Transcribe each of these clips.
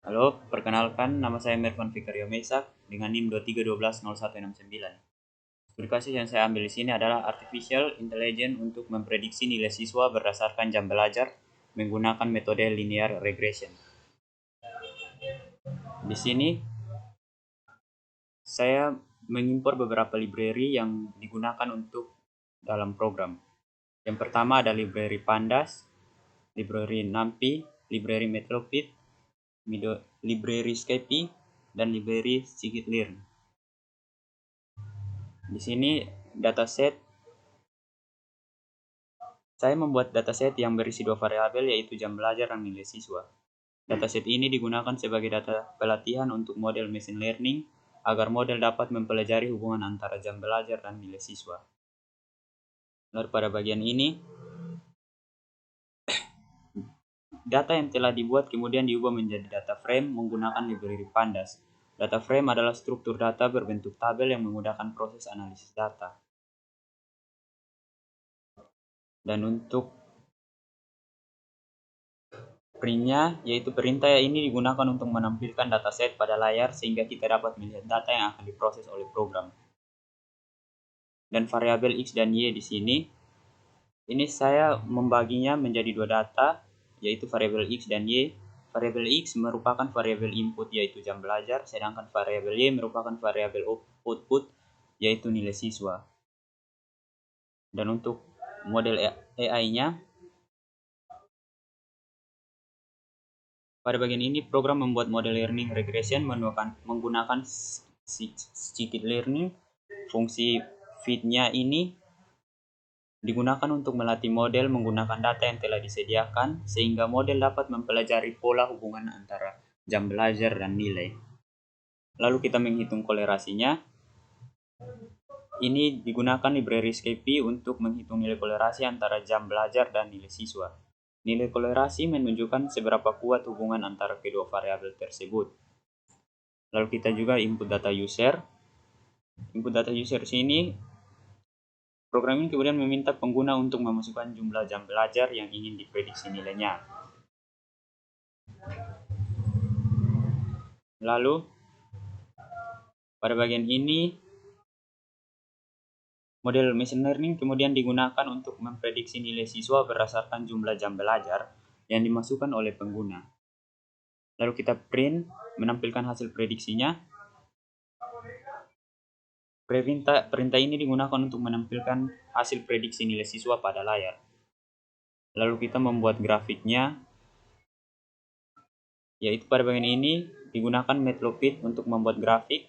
Halo, perkenalkan nama saya Mervan Fikario Mesak dengan NIM 23120169. Aplikasi yang saya ambil di sini adalah Artificial Intelligence untuk memprediksi nilai siswa berdasarkan jam belajar menggunakan metode linear regression. Di sini saya mengimpor beberapa library yang digunakan untuk dalam program. Yang pertama ada library Pandas, library NumPy, library Matplotlib, library Scipy, dan library Scikit-learn. Di sini dataset, saya membuat dataset yang berisi dua variabel yaitu jam belajar dan nilai siswa. Dataset ini digunakan sebagai data pelatihan untuk model machine learning agar model dapat mempelajari hubungan antara jam belajar dan nilai siswa. Lalu pada bagian ini, data yang telah dibuat kemudian diubah menjadi data frame menggunakan library Pandas. Data frame adalah struktur data berbentuk tabel yang memudahkan proses analisis data. Dan untuk printnya, yaitu perintah ini digunakan untuk menampilkan dataset pada layar sehingga kita dapat melihat data yang akan diproses oleh program. Dan variabel X dan Y di sini, ini saya membaginya menjadi dua data, yaitu variabel X dan Y. Variabel X merupakan variabel input yaitu jam belajar, sedangkan variabel Y merupakan variabel output yaitu nilai siswa. Dan untuk model AI-nya, pada bagian ini program membuat model learning regression menggunakan scikit-learn. Fungsi feed-nya ini digunakan untuk melatih model menggunakan data yang telah disediakan sehingga model dapat mempelajari pola hubungan antara jam belajar dan nilai. Lalu kita menghitung kolerasinya. Ini digunakan library Scipy untuk menghitung nilai kolerasi antara jam belajar dan nilai siswa. Nilai kolerasi menunjukkan seberapa kuat hubungan antara kedua variabel tersebut. Lalu kita juga input data user. Input data user sini, program ini kemudian meminta pengguna untuk memasukkan jumlah jam belajar yang ingin diprediksi nilainya. Lalu pada bagian ini, model machine learning kemudian digunakan untuk memprediksi nilai siswa berdasarkan jumlah jam belajar yang dimasukkan oleh pengguna. Lalu kita print menampilkan hasil prediksinya. Perintah ini digunakan untuk menampilkan hasil prediksi nilai siswa pada layar. Lalu kita membuat grafiknya, yaitu pada bagian ini digunakan Matplotlib untuk membuat grafik.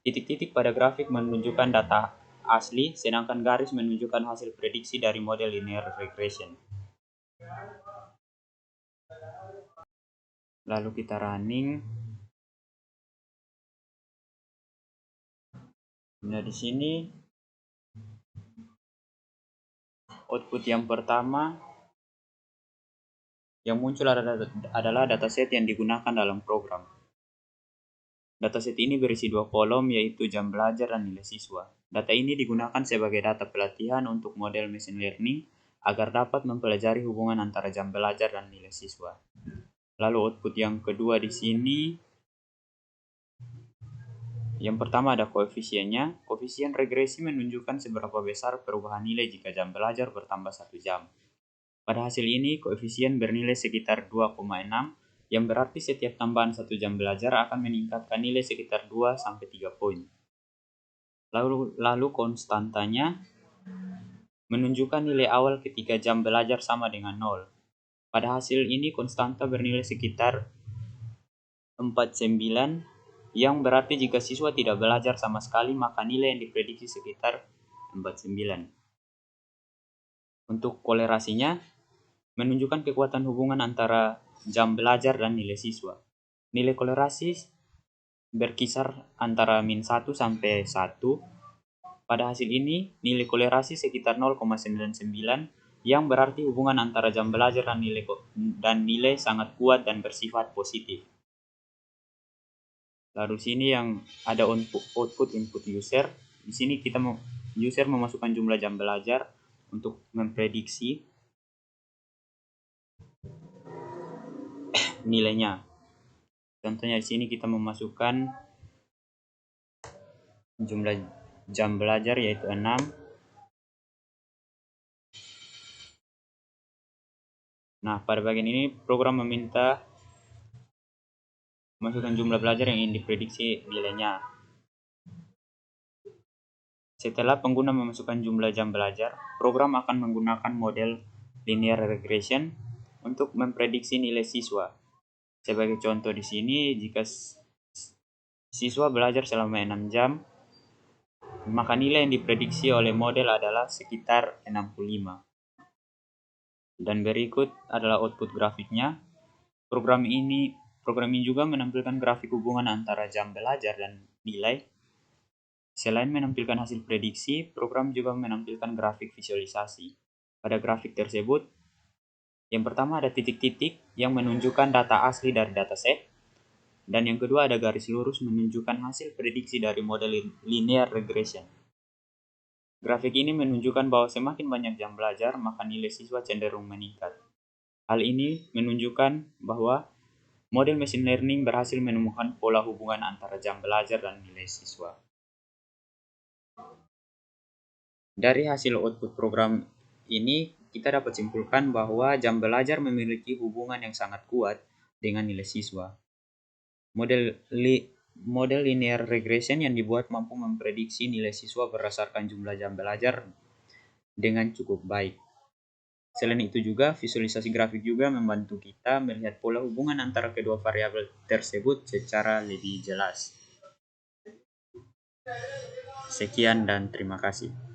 Titik-titik pada grafik menunjukkan data asli, sedangkan garis menunjukkan hasil prediksi dari model linear regression. Lalu kita running. Nah, di sini output yang pertama yang muncul adalah dataset yang digunakan dalam program. Dataset ini berisi dua kolom yaitu jam belajar dan nilai siswa. Data ini digunakan sebagai data pelatihan untuk model machine learning agar dapat mempelajari hubungan antara jam belajar dan nilai siswa. Lalu output yang kedua di sini, yang pertama ada koefisiennya. Koefisien regresi menunjukkan seberapa besar perubahan nilai jika jam belajar bertambah 1 jam. Pada hasil ini, koefisien bernilai sekitar 2,6, yang berarti setiap tambahan 1 jam belajar akan meningkatkan nilai sekitar 2-3 poin. Lalu konstantanya menunjukkan nilai awal ketika jam belajar sama dengan 0. Pada hasil ini, konstanta bernilai sekitar 49, yang berarti jika siswa tidak belajar sama sekali, maka nilai yang diprediksi sekitar 49. Untuk kolerasinya, menunjukkan kekuatan hubungan antara jam belajar dan nilai siswa. Nilai kolerasi berkisar antara -1 sampai 1. Pada hasil ini, nilai kolerasi sekitar 0,99, yang berarti hubungan antara jam belajar dan nilai sangat kuat dan bersifat positif. Lalu sini yang ada output input user. Di sini user memasukkan jumlah jam belajar untuk memprediksi nilainya. Contohnya di sini kita memasukkan jumlah jam belajar yaitu 6. Nah, pada bagian ini program meminta masukkan jumlah belajar yang ingin diprediksi nilainya. Setelah pengguna memasukkan jumlah jam belajar, program akan menggunakan model linear regression untuk memprediksi nilai siswa. Sebagai contoh di sini, jika siswa belajar selama 6 jam, maka nilai yang diprediksi oleh model adalah sekitar 65. Dan berikut adalah output grafiknya. Program ini juga menampilkan grafik hubungan antara jam belajar dan nilai. Selain menampilkan hasil prediksi, program juga menampilkan grafik visualisasi. Pada grafik tersebut, yang pertama ada titik-titik yang menunjukkan data asli dari dataset, dan yang kedua ada garis lurus menunjukkan hasil prediksi dari model linear regression. Grafik ini menunjukkan bahwa semakin banyak jam belajar, maka nilai siswa cenderung meningkat. Hal ini menunjukkan bahwa model machine learning berhasil menemukan pola hubungan antara jam belajar dan nilai siswa. Dari hasil output program ini, kita dapat simpulkan bahwa jam belajar memiliki hubungan yang sangat kuat dengan nilai siswa. Model linear regression yang dibuat mampu memprediksi nilai siswa berdasarkan jumlah jam belajar dengan cukup baik. Selain itu juga, visualisasi grafik juga membantu kita melihat pola hubungan antara kedua variabel tersebut secara lebih jelas. Sekian dan terima kasih.